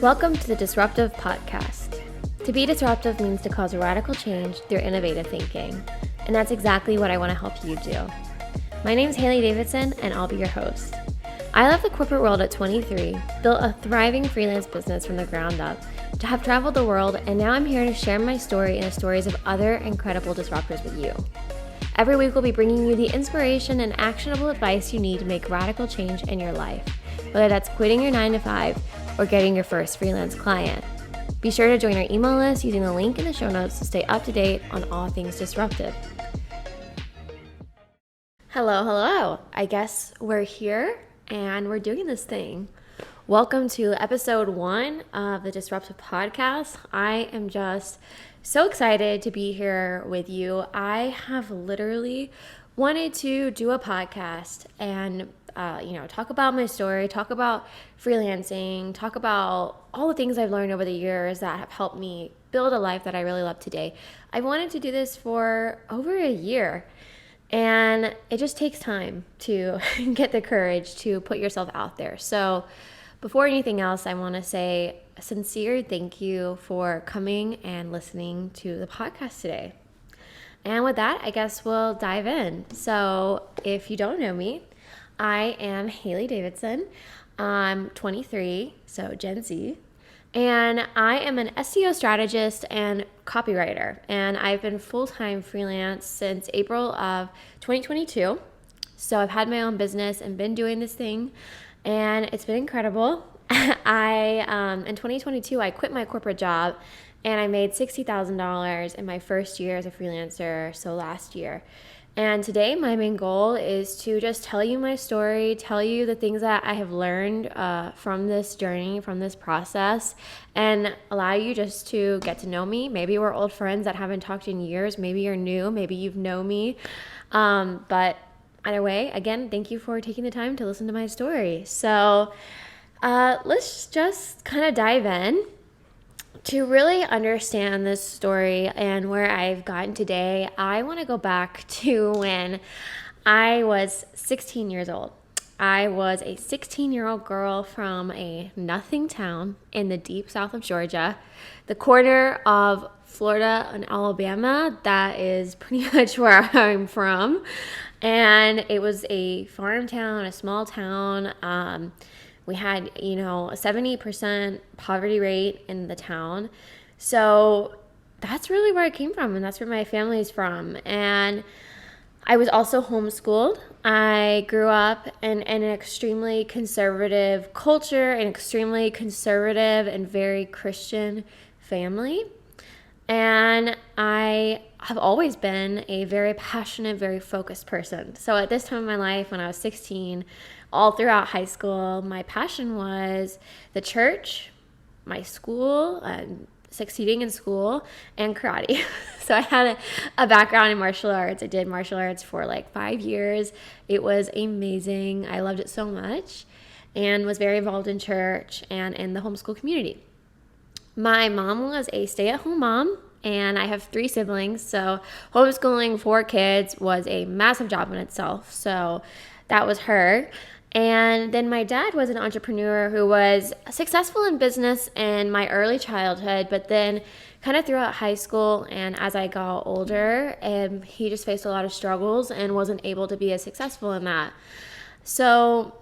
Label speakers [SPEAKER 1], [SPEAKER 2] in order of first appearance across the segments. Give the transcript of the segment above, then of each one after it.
[SPEAKER 1] Welcome to the Disruptive Podcast. To be disruptive means to cause radical change through innovative thinking, and that's exactly what I want to help you do. My name is Haley Davidson, and I'll be your host. I left the corporate world at 23, built a thriving freelance business from the ground up, to have traveled the world, and now I'm here to share my story and the stories of other incredible disruptors with you. Every week we'll be bringing you the inspiration and actionable advice you need to make radical change in your life, whether that's quitting your 9-to-5 or getting your first freelance client. Be sure to join our email list using the link in the show notes to stay up to date on all things disruptive. Hello. I guess we're here and we're doing this thing. Welcome to episode 1 of the Disruptive Podcast. I am just so excited to be here with you. I have literally wanted to do a podcast and talk about my story, talk about freelancing, talk about all the things I've learned over the years that have helped me build a life that I really love today. I wanted to do this for over a year, and it just takes time to get the courage to put yourself out there. So before anything else, I want to say a sincere thank you for coming and listening to the podcast today. And with that, I guess we'll dive in. So if you don't know me, I am Haley Davidson. I'm 23, so Gen Z, and I am an SEO strategist and copywriter, and I've been full-time freelance since April of 2022. So I've had my own business and been doing this thing, and it's been incredible. In 2022, I quit my corporate job, and I made $60,000 in my first year as a freelancer, so last year. And today, my main goal is to just tell you my story, tell you the things that I have learned from this journey, from this process, and allow you just to get to know me. Maybe we're old friends that haven't talked in years. Maybe you're new. Maybe you've known me. But either way, again, thank you for taking the time to listen to my story. So let's just kind of dive in. To really understand this story and where I've gotten today, I want to go back to when I was 16 years old. I was a 16-year-old girl from a nothing town in the deep south of Georgia, the corner of Florida and Alabama. That is pretty much where I'm from. And it was a farm town, a small town. We had, a 70% poverty rate in the town. So that's really where I came from, and that's where my family's from. And I was also homeschooled. I grew up in an extremely conservative culture, an extremely conservative and very Christian family. And I have always been a very passionate, very focused person. So at this time in my life, when I was 16, all throughout high school, my passion was the church, my school, succeeding in school, and karate. So I had a background in martial arts. I did martial arts for like 5 years. It was amazing. I loved it so much and was very involved in church and in the homeschool community. My mom was a stay-at-home mom, and I have 3 siblings, so homeschooling 4 kids was a massive job in itself. So that was her. And then my dad was an entrepreneur who was successful in business in my early childhood, but then kind of throughout high school and as I got older, he just faced a lot of struggles and wasn't able to be as successful in that. So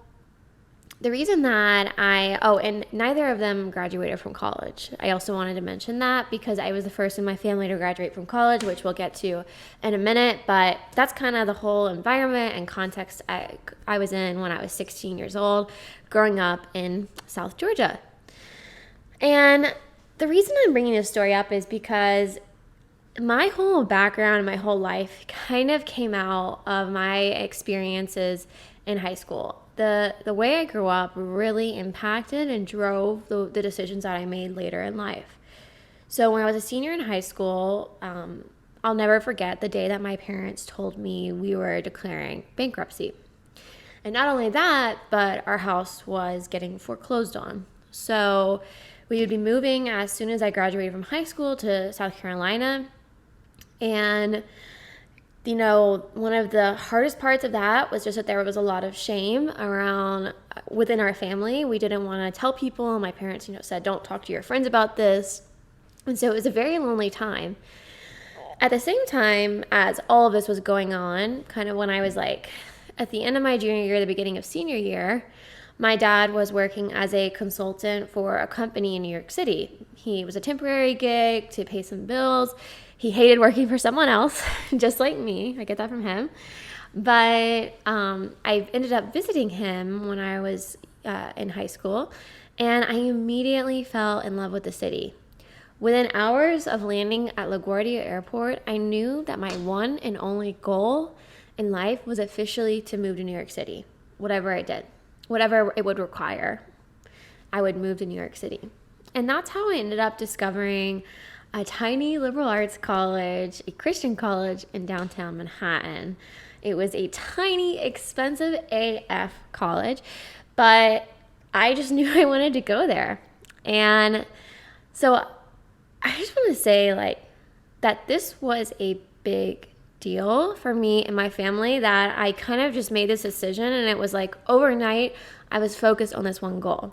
[SPEAKER 1] the reason that and neither of them graduated from college. I also wanted to mention that because I was the first in my family to graduate from college, which we'll get to in a minute, but that's kind of the whole environment and context I was in when I was 16 years old, growing up in South Georgia. And the reason I'm bringing this story up is because my whole background and my whole life kind of came out of my experiences in high school. The way I grew up really impacted and drove the decisions that I made later in life. So when I was a senior in high school, I'll never forget the day that my parents told me we were declaring bankruptcy. And not only that, but our house was getting foreclosed on. So we would be moving as soon as I graduated from high school to South Carolina. And One of the hardest parts of that was just that there was a lot of shame around within our family. We didn't want to tell people. My parents, said, don't talk to your friends about this. And so it was a very lonely time. At the same time as all of this was going on, kind of when I was like at the end of my junior year, the beginning of senior year, my dad was working as a consultant for a company in New York City. He was a temporary gig to pay some bills. He hated working for someone else, just like me. I get that from him. But I ended up visiting him when I was in high school, and I immediately fell in love with the city. Within hours of landing at LaGuardia Airport, I knew that my one and only goal in life was officially to move to New York City. Whatever I did, whatever it would require, I would move to New York City. And that's how I ended up discovering a tiny liberal arts college, a Christian college in downtown Manhattan. It was a tiny, expensive AF college, but I just knew I wanted to go there. And so I just want to say that this was a big deal for me and my family, that I kind of just made this decision, and it was like overnight I was focused on this one goal.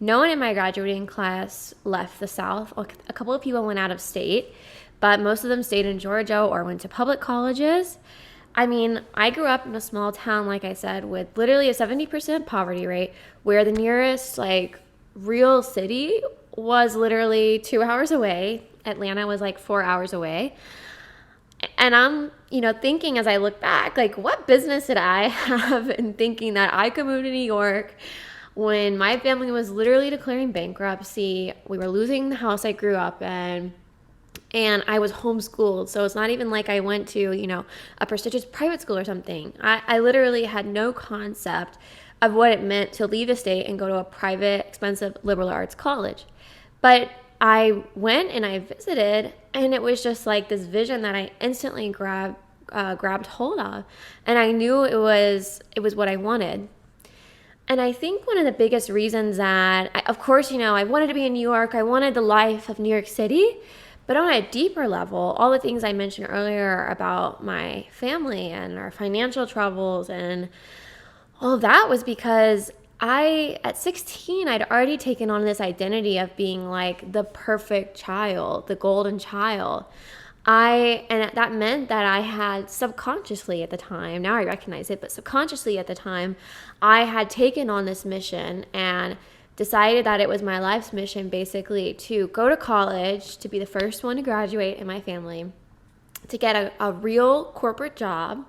[SPEAKER 1] No one in my graduating class left the South. A couple of people went out of state, but most of them stayed in Georgia or went to public colleges. I mean, I grew up in a small town, like I said, with literally a 70% poverty rate, where the nearest real city was literally 2 hours away. Atlanta was 4 hours away. And I'm, thinking as I look back, what business did I have in thinking that I could move to New York when my family was literally declaring bankruptcy? We were losing the house I grew up in, and I was homeschooled. So it's not even like I went to, a prestigious private school or something. I literally had no concept of what it meant to leave the state and go to a private, expensive liberal arts college. But I went and I visited, and it was just this vision that I instantly grabbed hold of, and I knew it was what I wanted. And I think one of the biggest reasons that, of course, I wanted to be in New York, I wanted the life of New York City, but on a deeper level, all the things I mentioned earlier about my family and our financial troubles and all of that was because at 16, I'd already taken on this identity of being the perfect child, the golden child. And that meant that I had subconsciously at the time, now I recognize it, but subconsciously at the time, I had taken on this mission and decided that it was my life's mission basically to go to college, to be the first one to graduate in my family, to get a real corporate job,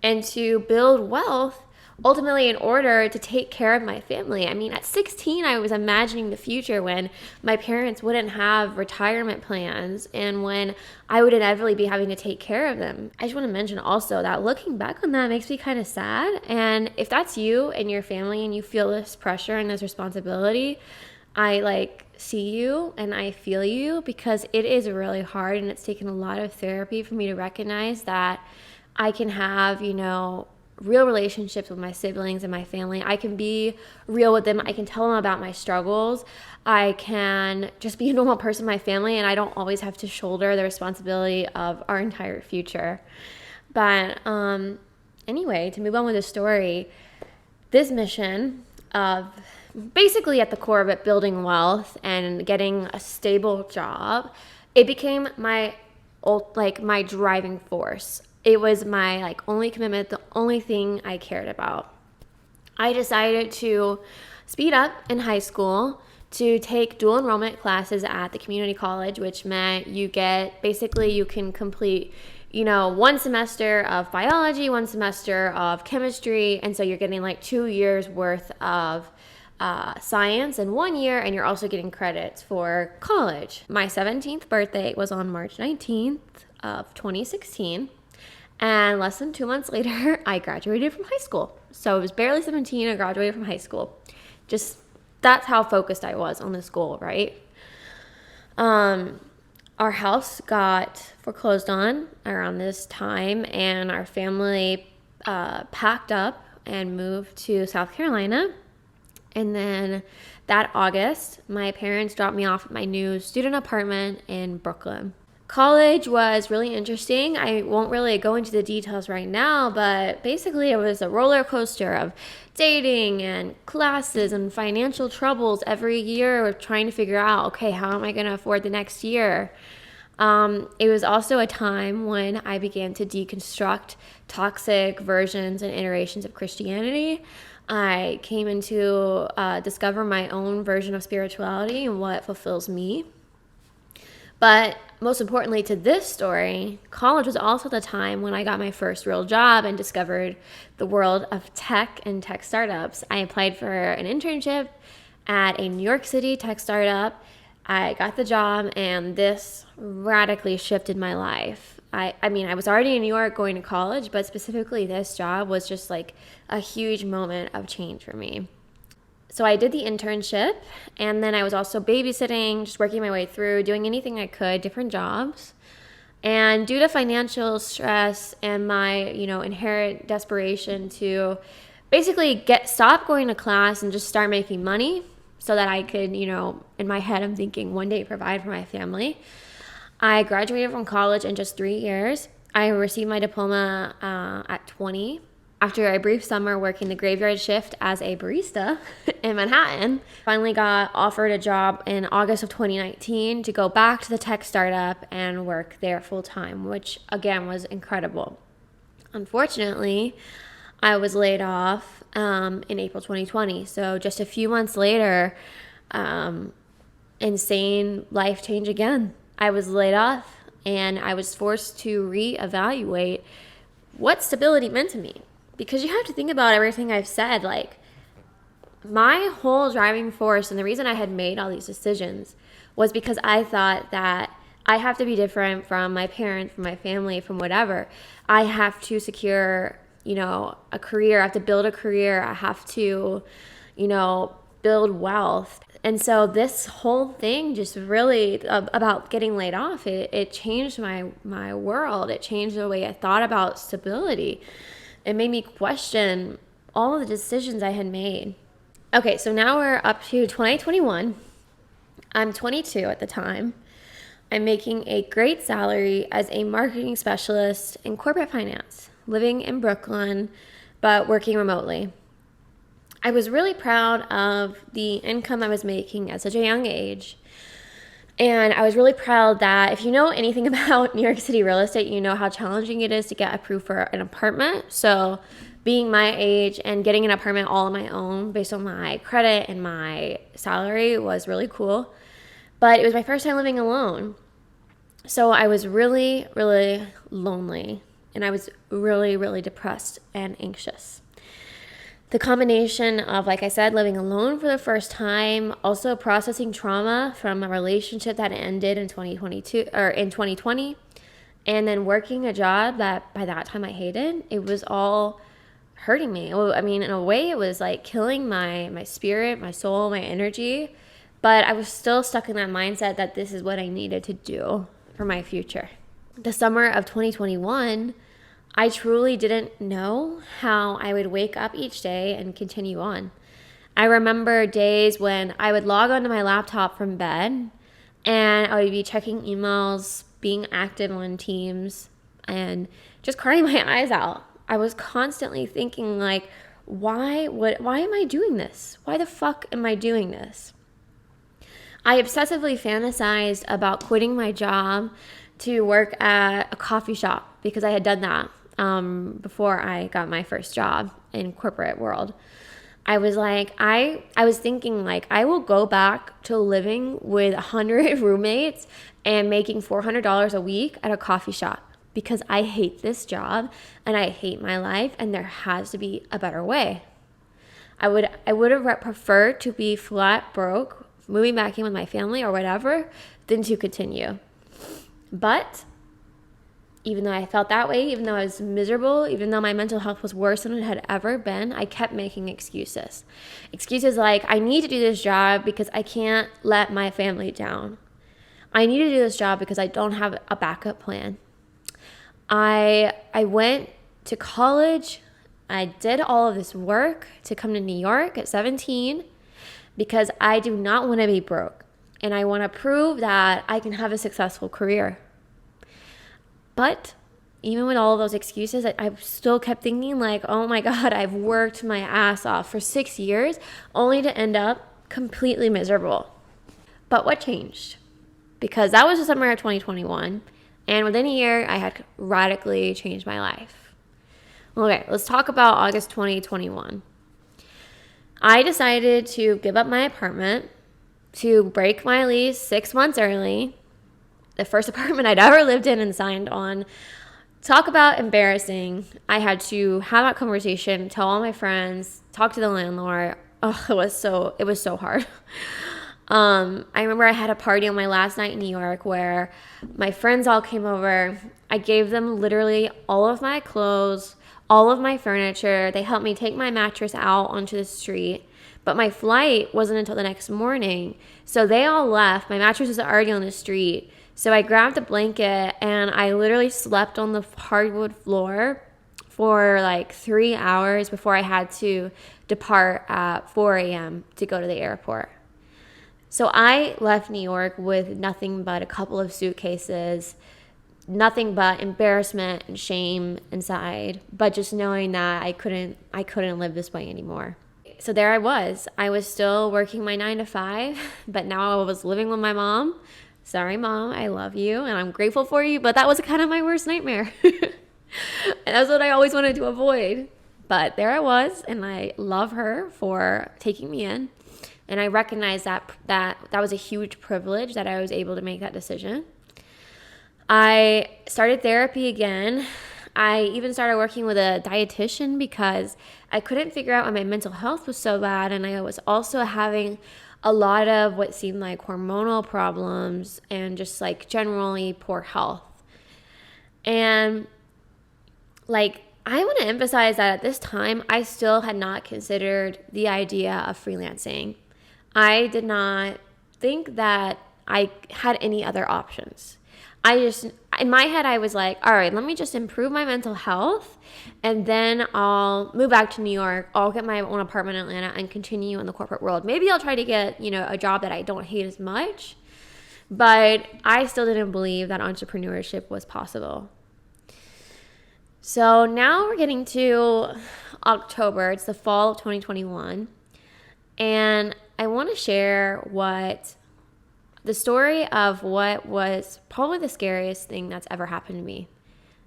[SPEAKER 1] and to build wealth ultimately in order to take care of my family. I mean, at 16, I was imagining the future when my parents wouldn't have retirement plans and when I would inevitably be having to take care of them. I just want to mention also that looking back on that makes me kind of sad. And if that's you and your family and you feel this pressure and this responsibility, I see you and I feel you, because it is really hard, and it's taken a lot of therapy for me to recognize that I can have, real relationships with my siblings and my family. I can be real with them. I can tell them about my struggles. I can just be a normal person in my family, and I don't always have to shoulder the responsibility of our entire future. But anyway, to move on with the story, this mission of basically at the core of it, building wealth and getting a stable job, it became my driving force. It was my only commitment, the only thing I cared about. I decided to speed up in high school to take dual enrollment classes at the community college, which meant you can complete, one semester of biology, one semester of chemistry, and so you're getting 2 years worth of science in 1 year, and you're also getting credits for college. My 17th birthday was on March 19th of 2016. And less than 2 months later, I graduated from high school. So I was barely 17, I graduated from high school. Just, that's how focused I was on this goal, right? Our house got foreclosed on around this time, and our family packed up and moved to South Carolina. And then that August, my parents dropped me off at my new student apartment in Brooklyn. College was really interesting. I won't really go into the details right now, but basically it was a roller coaster of dating and classes and financial troubles every year of trying to figure out, okay, how am I going to afford the next year? It was also a time when I began to deconstruct toxic versions and iterations of Christianity. I came into discover my own version of spirituality and what fulfills me. But most importantly to this story, college was also the time when I got my first real job and discovered the world of tech and tech startups. I applied for an internship at a New York City tech startup. I got the job, and this radically shifted my life. I mean, I was already in New York going to college, but specifically this job was just like a huge moment of change for me. So I did the internship, and then I was also babysitting, just working my way through, doing anything I could, different jobs. And due to financial stress and my, inherent desperation to basically stop going to class and just start making money so that I could, in my head I'm thinking one day provide for my family, I graduated from college in just 3 years. I received my diploma at 20. After a brief summer working the graveyard shift as a barista in Manhattan, finally got offered a job in August of 2019 to go back to the tech startup and work there full time, which again was incredible. Unfortunately, I was laid off in April 2020. So just a few months later, insane life change again. I was laid off, and I was forced to reevaluate what stability meant to me. Because you have to think about everything I've said. Like, my whole driving force and the reason I had made all these decisions was because I thought that I have to be different from my parents, from my family, from whatever. I have to secure, a career. I have to build a career. I have to, build wealth. And so this whole thing just really about getting laid off, it changed my world. It changed the way I thought about stability. It made me question all of the decisions I had made. Okay, so now we're up to 2021. I'm 22 at the time. I'm making a great salary as a marketing specialist in corporate finance, living in Brooklyn, but working remotely. I was really proud of the income I was making at such a young age. And I was really proud that if you know anything about New York City real estate, you know how challenging it is to get approved for an apartment. So being my age and getting an apartment all on my own based on my credit and my salary was really cool. But it was my first time living alone. So I was really, really lonely. And I was really, really depressed and anxious. The combination of, like I said, living alone for the first time, also processing trauma from a relationship that ended in 2020, and then working a job that by that time I hated, it was all hurting me. I mean, in a way, it was like killing my spirit, my soul, my energy, but I was still stuck in that mindset that this is what I needed to do for my future. The summer of 2021, I truly didn't know how I would wake up each day and continue on. I remember days when I would log onto my laptop from bed and I would be checking emails, being active on Teams, and just crying my eyes out. I was constantly thinking like, why am I doing this? Why the fuck am I doing this? I obsessively fantasized about quitting my job to work at a coffee shop because I had done that before I got my first job in corporate world. I was like, I was thinking like, I will go back to living with 100 roommates and making $400 a week at a coffee shop because I hate this job and I hate my life and there has to be a better way. I would have preferred to be flat broke, moving back in with my family or whatever, than to continue. But even though I felt that way, even though I was miserable, even though my mental health was worse than it had ever been, I kept making excuses. Excuses like, I need to do this job because I can't let my family down. I need to do this job because I don't have a backup plan. I went to college. I did all of this work to come to New York at 17 because I do not want to be broke. And I want to prove that I can have a successful career. But even with all of those excuses, I still kept thinking like, oh my God, I've worked my ass off for 6 years only to end up completely miserable. But what changed? Because that was the summer of 2021. And within a year, I had radically changed my life. Okay, let's talk about August 2021. I decided to give up my apartment, to break my lease 6 months early, the first apartment I'd ever lived in and signed on. Talk about embarrassing. I had to have that conversation, tell all my friends, talk to the landlord. Oh, it was so hard. I remember I had a party on my last night in New York where my friends all came over. I gave them literally all of my clothes, all of my furniture. They helped me take my mattress out onto the street. But my flight wasn't until the next morning. So they all left. My mattress was already on the street. So I grabbed a blanket and I literally slept on the hardwood floor for like 3 hours before I had to depart at 4 a.m. to go to the airport. So I left New York with nothing but a couple of suitcases, nothing but embarrassment and shame inside, but just knowing that I couldn't live this way anymore. So there I was. I was still working my 9 to 5, but now I was living with my mom. Sorry, Mom, I love you and I'm grateful for you, but that was kind of my worst nightmare. And that's what I always wanted to avoid. But there I was, and I love her for taking me in. And I recognized that was a huge privilege that I was able to make that decision. I started therapy again. I even started working with a dietitian because I couldn't figure out why my mental health was so bad. And I was also having a lot of what seemed like hormonal problems and just like generally poor health. And like, I want to emphasize that at this time, I still had not considered the idea of freelancing. I did not think that I had any other options. In my head, I was like, all right, let me just improve my mental health and then I'll move back to New York. I'll get my own apartment in Atlanta and continue in the corporate world. Maybe I'll try to get, a job that I don't hate as much. But I still didn't believe that entrepreneurship was possible. So now we're getting to October. It's the fall of 2021. And I want to share the story of what was probably the scariest thing that's ever happened to me.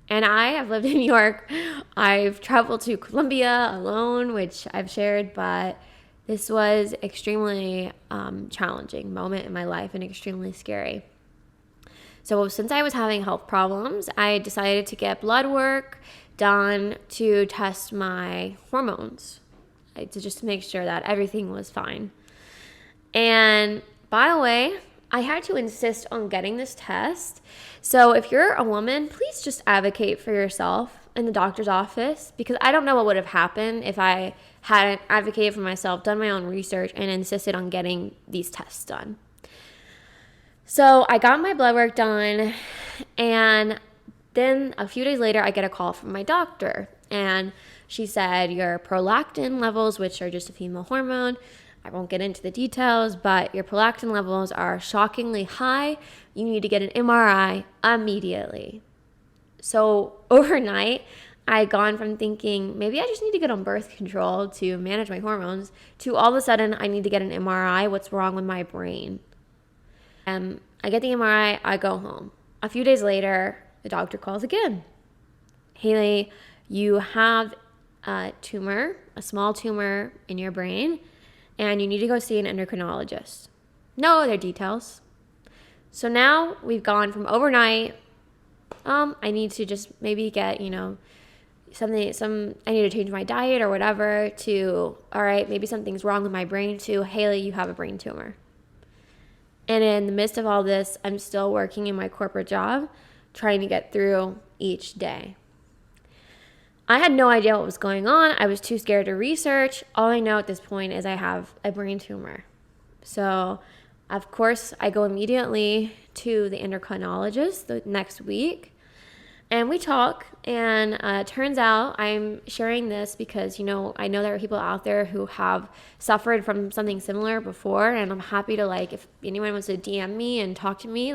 [SPEAKER 1] And I have lived in New York. I've traveled to Colombia alone, which I've shared, but this was extremely challenging moment in my life and extremely scary. So since I was having health problems, I decided to get blood work done to test my hormones, just to make sure that everything was fine. And by the way, I had to insist on getting this test. So if you're a woman, please just advocate for yourself in the doctor's office, because I don't know what would have happened if I hadn't advocated for myself, done my own research, and insisted on getting these tests done. So I got my blood work done, and then a few days later, I get a call from my doctor, and she said, your prolactin levels, which are just a female hormone, I won't get into the details, but your prolactin levels are shockingly high. You need to get an MRI immediately. So overnight, I gone from thinking maybe I just need to get on birth control to manage my hormones to all of a sudden I need to get an MRI. What's wrong with my brain? I get the MRI, I go home. A few days later, the doctor calls again. Haley, you have a tumor, a small tumor in your brain, and you need to go see an endocrinologist. No other details. So now we've gone from overnight, I need to just maybe get, I need to change my diet or whatever, to, all right, maybe something's wrong with my brain, to, Haley, you have a brain tumor. And in the midst of all this, I'm still working in my corporate job, trying to get through each day. I had no idea what was going on. I was too scared to research. All I know at this point is I have a brain tumor. So, of course, I go immediately to the endocrinologist the next week. And we talk, and it turns out I'm sharing this because, I know there are people out there who have suffered from something similar before, and I'm happy to, if anyone wants to DM me and talk to me,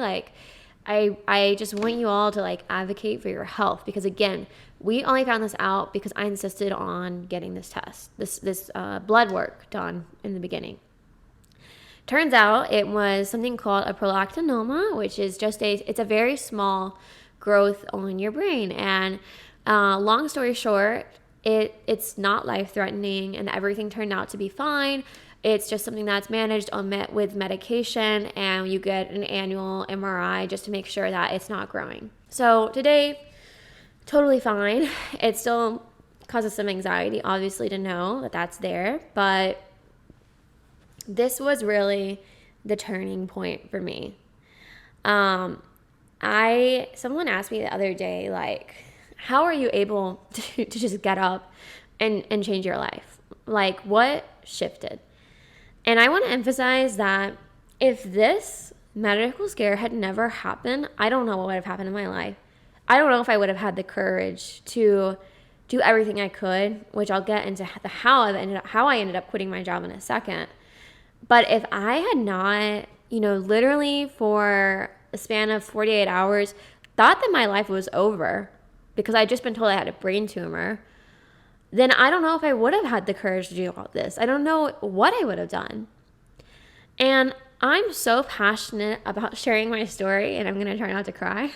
[SPEAKER 1] I just want you all to like advocate for your health, because again, we only found this out because I insisted on getting this test, this blood work done in the beginning. Turns out it was something called a prolactinoma, which is just it's a very small growth on your brain. And long story short, it's not life-threatening and everything turned out to be fine. It's just something that's managed with medication, and you get an annual MRI just to make sure that it's not growing. So today, totally fine. It still causes some anxiety, obviously, to know that that's there, but this was really the turning point for me. Someone asked me the other day, like, how are you able to just get up and change your life? Like, what shifted? And I want to emphasize that if this medical scare had never happened, I don't know what would have happened in my life. I don't know if I would have had the courage to do everything I could, which I'll get into how I ended up quitting my job in a second. But if I had not, literally for a span of 48 hours, thought that my life was over because I'd just been told I had a brain tumor, then I don't know if I would have had the courage to do all this. I don't know what I would have done. And I'm so passionate about sharing my story, and I'm going to try not to cry,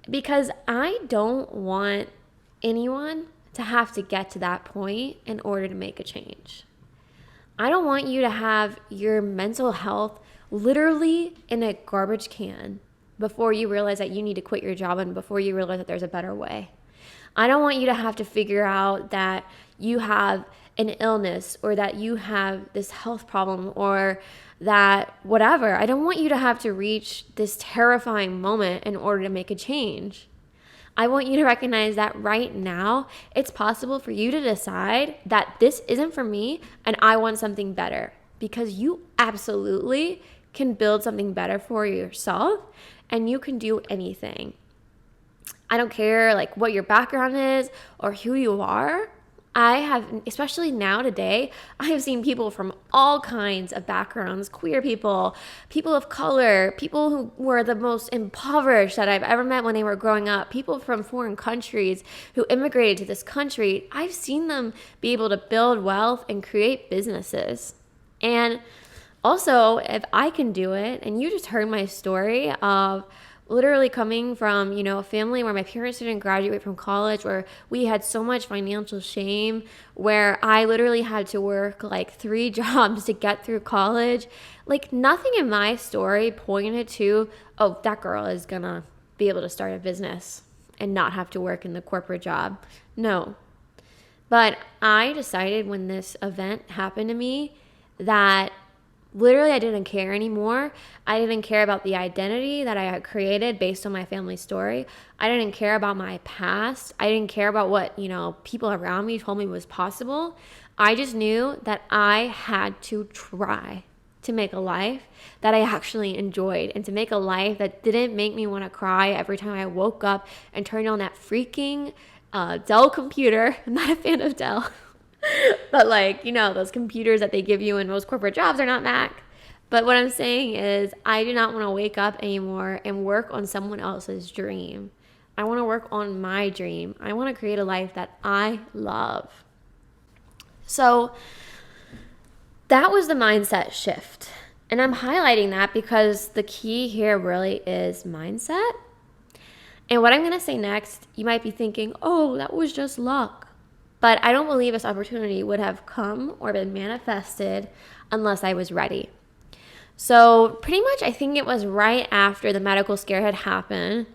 [SPEAKER 1] because I don't want anyone to have to get to that point in order to make a change. I don't want you to have your mental health literally in a garbage can before you realize that you need to quit your job and before you realize that there's a better way. I don't want you to have to figure out that you have an illness or that you have this health problem or that whatever. I don't want you to have to reach this terrifying moment in order to make a change. I want you to recognize that right now, it's possible for you to decide that this isn't for me and I want something better, because you absolutely can build something better for yourself and you can do anything. I don't care like what your background is or who you are. I have, especially now today, I have seen people from all kinds of backgrounds, queer people, people of color, people who were the most impoverished that I've ever met when they were growing up, people from foreign countries who immigrated to this country. I've seen them be able to build wealth and create businesses. And also, if I can do it, and you just heard my story of literally coming from, a family where my parents didn't graduate from college, where we had so much financial shame, where I literally had to work like 3 jobs to get through college. Like, nothing in my story pointed to, oh, that girl is gonna be able to start a business and not have to work in the corporate job. No. But I decided when this event happened to me that literally I didn't care anymore. I didn't care about the identity that I had created based on my family story. I didn't care about my past. I didn't care about what, people around me told me was possible. I just knew that I had to try to make a life that I actually enjoyed, and to make a life that didn't make me want to cry every time I woke up and turned on that freaking Dell computer. I'm not a fan of Dell. But those computers that they give you in most corporate jobs are not Mac. But what I'm saying is I do not want to wake up anymore and work on someone else's dream. I want to work on my dream. I want to create a life that I love. So that was the mindset shift. And I'm highlighting that because the key here really is mindset. And what I'm going to say next, you might be thinking, oh, that was just luck. But I don't believe this opportunity would have come or been manifested unless I was ready. So pretty much I think it was right after the medical scare had happened,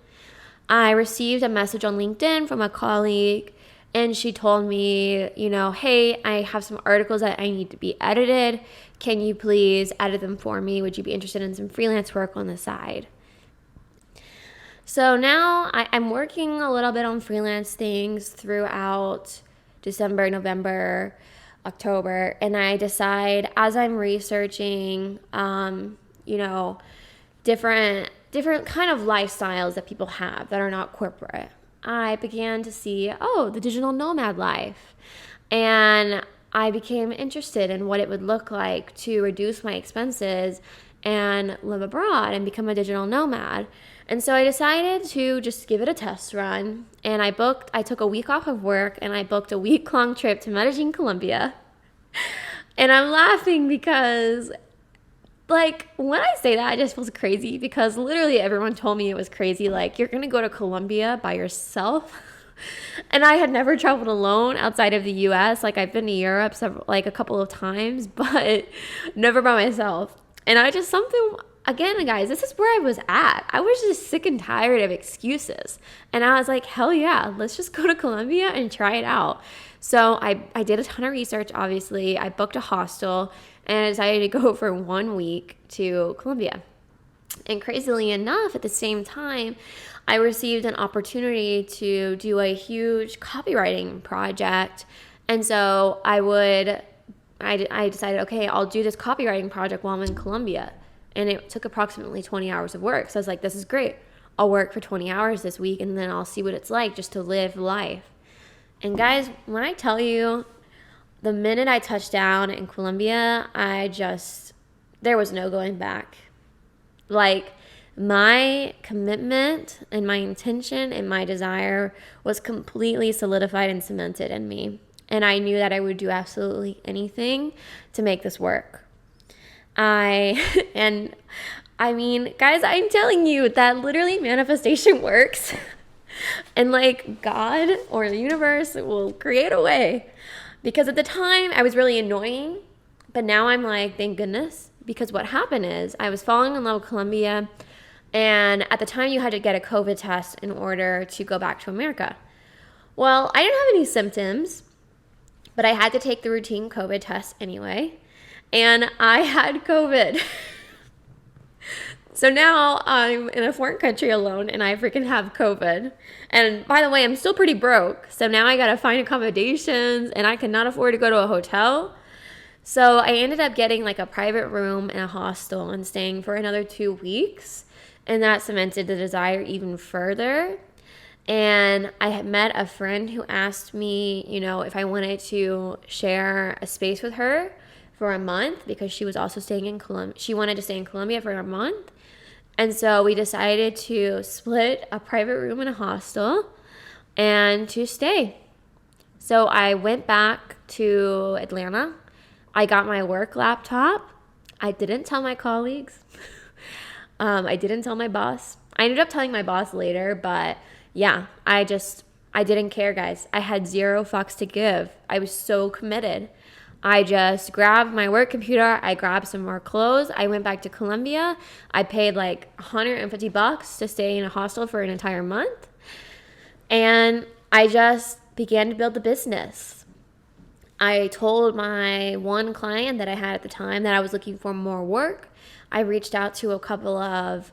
[SPEAKER 1] I received a message on LinkedIn from a colleague, and she told me, hey, I have some articles that I need to be edited. Can you please edit them for me? Would you be interested in some freelance work on the side? So now I'm working a little bit on freelance things throughout December, November, October, and I decide as I'm researching, different kind of lifestyles that people have that are not corporate, I began to see, the digital nomad life, and I became interested in what it would look like to reduce my expenses and live abroad and become a digital nomad. And so I decided to just give it a test run. And I took a week off of work and I booked a week-long trip to Medellin, Colombia. And I'm laughing because, like, when I say that, it just feels crazy because literally everyone told me it was crazy. Like, you're going to go to Colombia by yourself. And I had never traveled alone outside of the US. Like, I've been to Europe a couple of times, but never by myself. And again, guys, this is where I was at. I was just sick and tired of excuses. And I was like, hell yeah, let's just go to Colombia and try it out. So I did a ton of research, obviously. I booked a hostel and I decided to go for 1 week to Colombia. And crazily enough, at the same time, I received an opportunity to do a huge copywriting project. And so I decided, okay, I'll do this copywriting project while I'm in Colombia. And it took approximately 20 hours of work. So I was like, this is great. I'll work for 20 hours this week and then I'll see what it's like just to live life. And guys, when I tell you, the minute I touched down in Colombia, there was no going back. Like, my commitment and my intention and my desire was completely solidified and cemented in me. And I knew that I would do absolutely anything to make this work. Guys, I'm telling you that literally manifestation works. And like God or the universe will create a way. Because at the time I was really annoying, but now I'm like, thank goodness. Because what happened is I was falling in love with Colombia. And at the time you had to get a COVID test in order to go back to America. Well, I didn't have any symptoms, but I had to take the routine COVID test anyway. And I had COVID. So now I'm in a foreign country alone and I freaking have COVID. And by the way, I'm still pretty broke. So now I got to find accommodations and I cannot afford to go to a hotel. So I ended up getting like a private room in a hostel and staying for another 2 weeks. And that cemented the desire even further. And I had met a friend who asked me, if I wanted to share a space with her for a month because she was also staying in Colombia. She wanted to stay in Colombia for a month. And so we decided to split a private room in a hostel and to stay. So I went back to Atlanta. I got my work laptop. I didn't tell my colleagues. I didn't tell my boss. I ended up telling my boss later, but yeah, I didn't care, guys. I had zero fucks to give. I was so committed. I just grabbed my work computer. I grabbed some more clothes. I went back to Colombia. I paid like $150 to stay in a hostel for an entire month. And I just began to build the business. I told my one client that I had at the time that I was looking for more work. I reached out to a couple of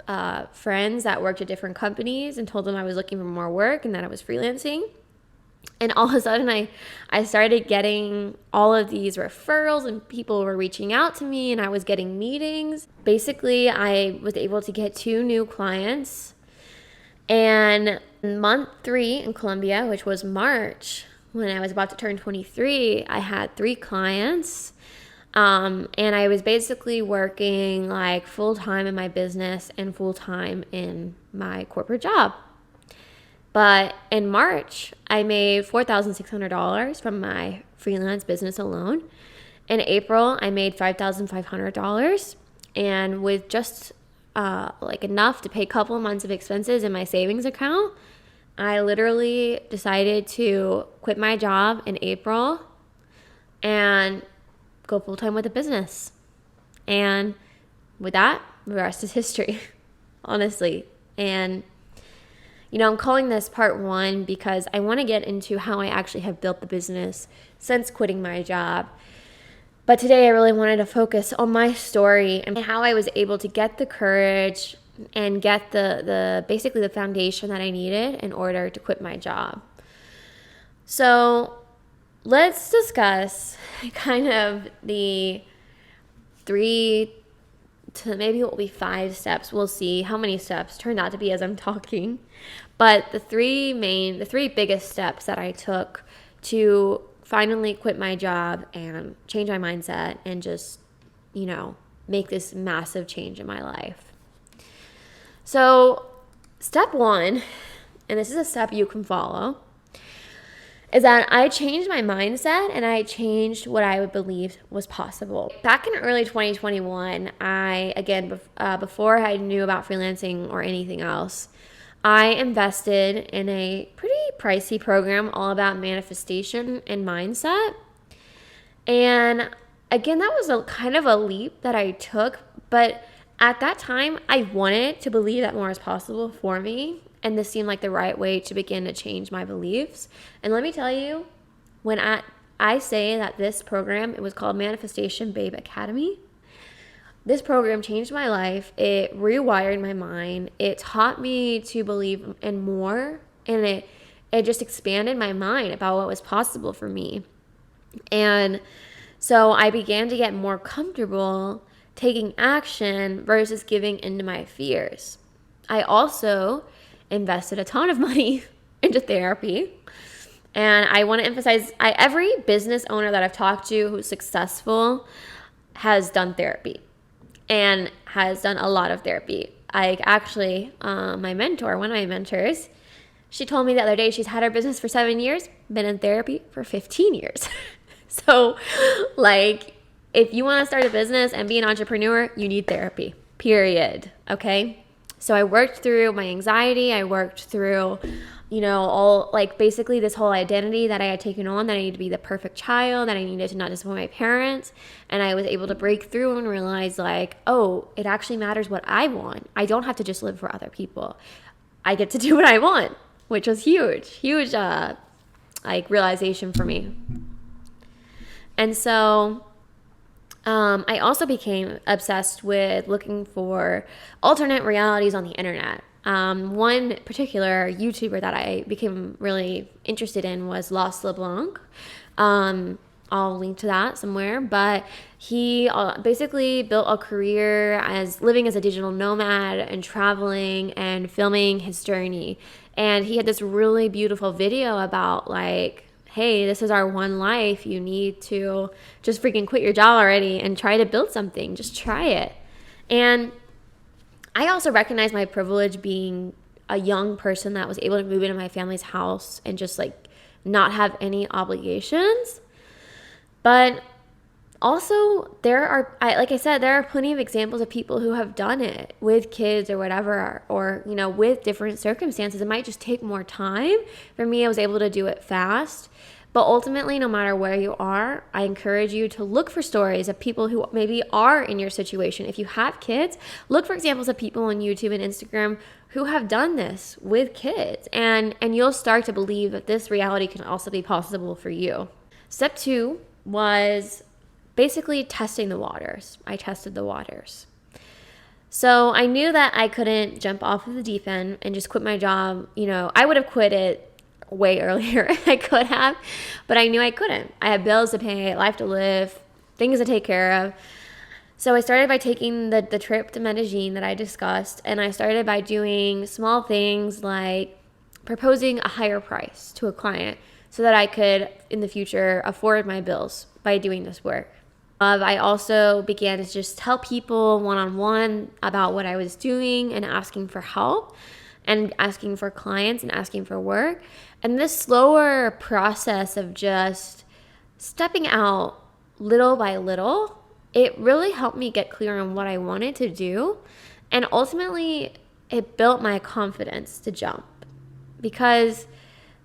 [SPEAKER 1] friends that worked at different companies and told them I was looking for more work and that I was freelancing. And all of a sudden, I started getting all of these referrals and people were reaching out to me and I was getting meetings. Basically, I was able to get 2 new clients. And month 3 in Colombia, which was March, when I was about to turn 23, I had 3 clients. And I was basically working like full-time in my business and full-time in my corporate job. But in March, I made $4,600 from my freelance business alone. In April, I made $5,500. And with just enough to pay a couple of months of expenses in my savings account, I literally decided to quit my job in April and go full-time with the business. And with that, the rest is history, honestly. And I'm calling this part 1 because I want to get into how I actually have built the business since quitting my job. But today I really wanted to focus on my story and how I was able to get the courage and get the basically the foundation that I needed in order to quit my job. So let's discuss kind of the 3 to maybe what will be 5 steps. We'll see how many steps turned out to be as I'm talking. But the three biggest steps that I took to finally quit my job and change my mindset and just, make this massive change in my life. So step one, and this is a step you can follow, is that I changed my mindset and I changed what I would believe was possible. Back in early 2021, before I knew about freelancing or anything else, I invested in a pretty pricey program all about manifestation and mindset. And again, that was a kind of a leap that I took, but at that time, I wanted to believe that more is possible for me. And this seemed like the right way to begin to change my beliefs. And let me tell you, when I say that this program, it was called Manifestation Babe Academy. This program changed my life. It rewired my mind. It taught me to believe in more. And it just expanded my mind about what was possible for me. And so I began to get more comfortable taking action versus giving into my fears. I also invested a ton of money into therapy. And I want to emphasize, every business owner that I've talked to who's successful has done therapy and has done a lot of therapy. My mentor, one of my mentors, she told me the other day she's had her business for 7 years, been in therapy for 15 years. So, if you want to start a business and be an entrepreneur, you need therapy, period. Okay? So I worked through my anxiety. I worked through, basically this whole identity that I had taken on, that I needed to be the perfect child, that I needed to not disappoint my parents. And I was able to break through and realize it actually matters what I want. I don't have to just live for other people. I get to do what I want, which was huge realization for me. And so I also became obsessed with looking for alternate realities on the internet. One particular YouTuber that I became really interested in was Lost LeBlanc. I'll link to that somewhere, but he basically built a career as living as a digital nomad and traveling and filming his journey. And he had this really beautiful video about hey, this is our one life. You need to just freaking quit your job already and try to build something. Just try it. And I also recognize my privilege being a young person that was able to move into my family's house and just not have any obligations. But also there are plenty of examples of people who have done it with kids or whatever, or, with different circumstances. It might just take more time. For me, I was able to do it fast. But ultimately, no matter where you are, I encourage you to look for stories of people who maybe are in your situation. If you have kids, look for examples of people on YouTube and Instagram who have done this with kids. And you'll start to believe that this reality can also be possible for you. Step 2 was basically testing the waters. I tested the waters. So I knew that I couldn't jump off of the deep end and just quit my job. I would have quit it way earlier. I could have, but I knew I couldn't. I had bills to pay, life to live, things to take care of. So I started by taking the trip to Medellin that I discussed, and I started by doing small things like proposing a higher price to a client so that I could, in the future, afford my bills by doing this work. I also began to just tell people one-on-one about what I was doing and asking for help and asking for clients and asking for work. And this slower process of just stepping out little by little, it really helped me get clear on what I wanted to do. And ultimately, it built my confidence to jump. Because,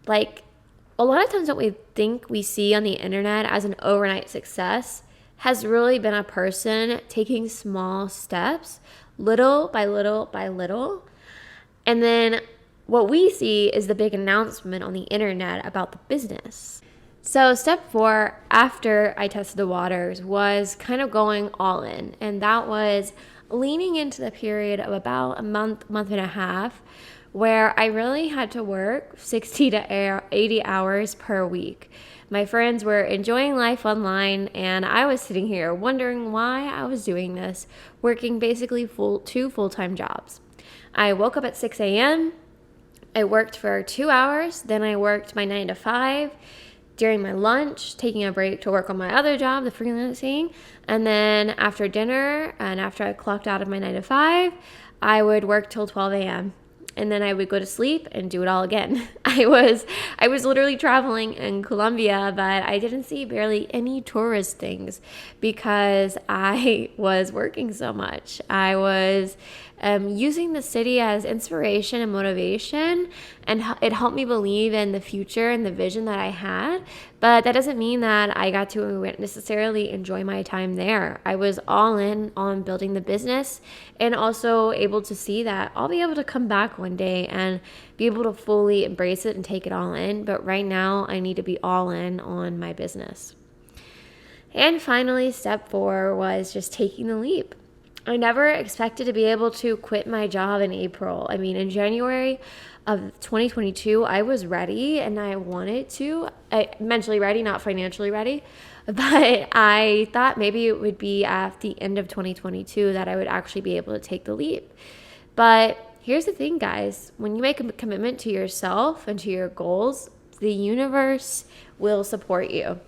[SPEAKER 1] a lot of times what we think we see on the internet as an overnight success has really been a person taking small steps, little by little by little. And then what we see is the big announcement on the internet about the business. So step 4, after I tested the waters, was kind of going all in. And that was leaning into the period of about a month and a half, where I really had to work 60 to 80 hours per week. My friends were enjoying life online, and I was sitting here wondering why I was doing this, working basically 2 full-time jobs. I woke up at 6 a.m., I worked for 2 hours, then I worked my 9 to 5, during my lunch, taking a break to work on my other job, the freelancing. And then after dinner and after I clocked out of my 9 to 5, I would work till 12 a.m. And then I would go to sleep and do it all again. I was literally traveling in Colombia, but I didn't see barely any tourist things because I was working so much. I was using the city as inspiration and motivation, and it helped me believe in the future and the vision that I had. But that doesn't mean that I got to necessarily enjoy my time there. I was all in on building the business, and also able to see that I'll be able to come back one day and be able to fully embrace it and take it all in. But right now, I need to be all in on my business. And finally, step 4 was just taking the leap. I never expected to be able to quit my job in April. I mean, in January of 2022, I was ready and I wanted to. Mentally ready, not financially ready. But I thought maybe it would be at the end of 2022 that I would actually be able to take the leap. But here's the thing, guys. When you make a commitment to yourself and to your goals, the universe will support you.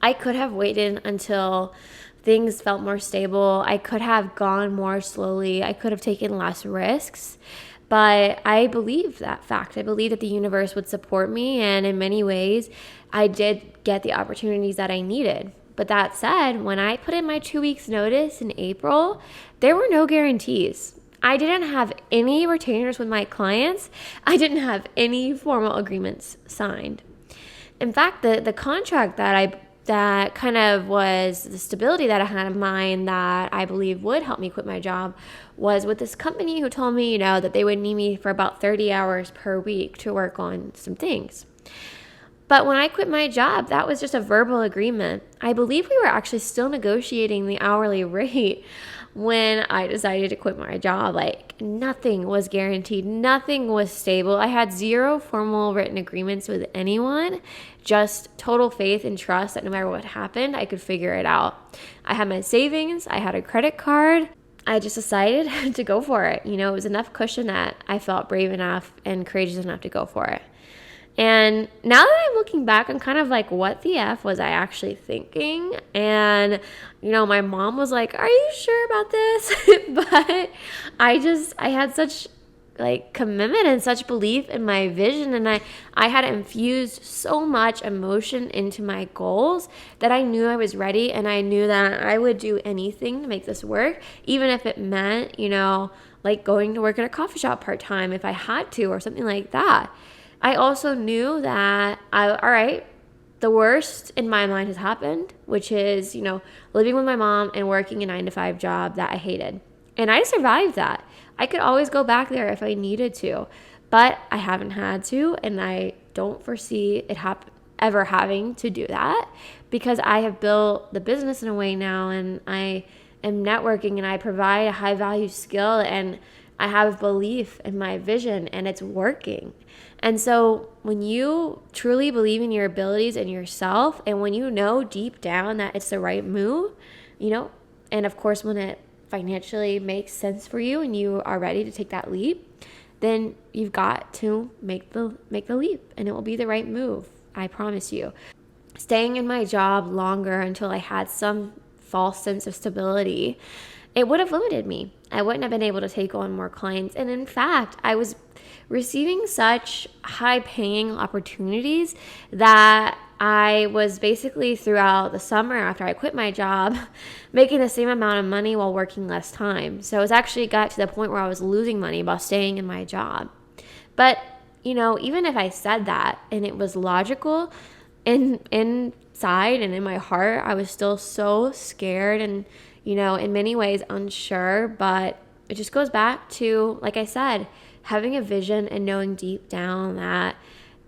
[SPEAKER 1] I could have waited until things felt more stable. I could have gone more slowly. I could have taken less risks. But I believe that fact. I believe that the universe would support me. And in many ways, I did get the opportunities that I needed. But that said, when I put in my 2 weeks notice in April, there were no guarantees. I didn't have any retainers with my clients. I didn't have any formal agreements signed. In fact, the contract that kind of was the stability that I had in mind that I believe would help me quit my job was with this company who told me, that they would need me for about 30 hours per week to work on some things. But when I quit my job, that was just a verbal agreement. I believe we were actually still negotiating the hourly rate when I decided to quit my job. Like, nothing was guaranteed. Nothing was stable. I had zero formal written agreements with anyone, just total faith and trust that no matter what happened, I could figure it out. I had my savings. I had a credit card. I just decided to go for it. It was enough cushion that I felt brave enough and courageous enough to go for it. And now that I'm looking back, I'm kind of like, what the F was I actually thinking? And, my mom was like, are you sure about this? But I had such commitment and such belief in my vision. And I had infused so much emotion into my goals that I knew I was ready. And I knew that I would do anything to make this work, even if it meant, going to work at a coffee shop part-time if I had to, or something like that. I also knew that, all right, the worst in my mind has happened, which is, living with my mom and working a 9 to 5 job that I hated. And I survived that. I could always go back there if I needed to, but I haven't had to, and I don't foresee it ever having to do that because I have built the business in a way now, and I am networking, and I provide a high value skill, and I have belief in my vision, and it's working. And so when you truly believe in your abilities and yourself, and when you know deep down that it's the right move, and of course when it financially makes sense for you and you are ready to take that leap, then you've got to make the leap, and it will be the right move. I promise you. Staying in my job longer until I had some false sense of stability, it would have limited me. I wouldn't have been able to take on more clients. And in fact, I was receiving such high-paying opportunities that I was basically throughout the summer after I quit my job making the same amount of money while working less time. So it actually got to the point where I was losing money while staying in my job. But, even if I said that and it was logical, inside and in my heart, I was still so scared and, in many ways unsure. But it just goes back to, like I said, having a vision and knowing deep down that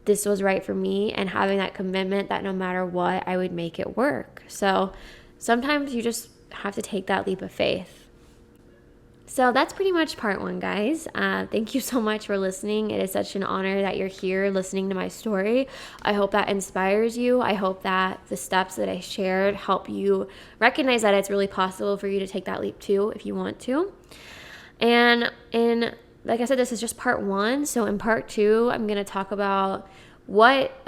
[SPEAKER 1] this was right for me, and having that commitment that no matter what, I would make it work. So sometimes you just have to take that leap of faith. So that's pretty much part 1, guys. Thank you so much for listening. It is such an honor that you're here listening to my story. I hope that inspires you. I hope that the steps that I shared help you recognize that it's really possible for you to take that leap too if you want to. And like I said, this is just part 1. So in part 2, I'm going to talk about what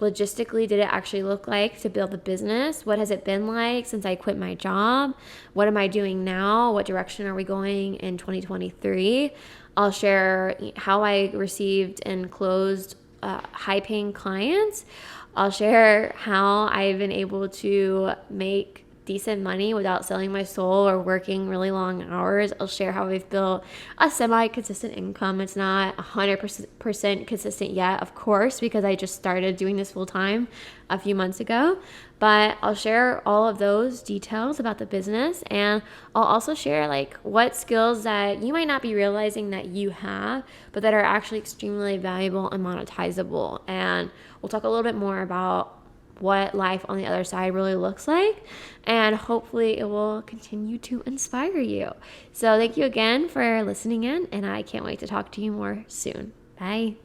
[SPEAKER 1] logistically did it actually look like to build the business? What has it been like since I quit my job? What am I doing now? What direction are we going in 2023? I'll share how I received and closed high-paying clients. I'll share how I've been able to make decent money without selling my soul or working really long hours. I'll share how I've built a semi-consistent income. It's not 100% consistent yet, of course, because I just started doing this full time a few months ago. But I'll share all of those details about the business, and I'll also share like what skills that you might not be realizing that you have, but that are actually extremely valuable and monetizable. And we'll talk a little bit more about what life on the other side really looks like, and hopefully it will continue to inspire you. So thank you again for listening in, and I can't wait to talk to you more soon. Bye.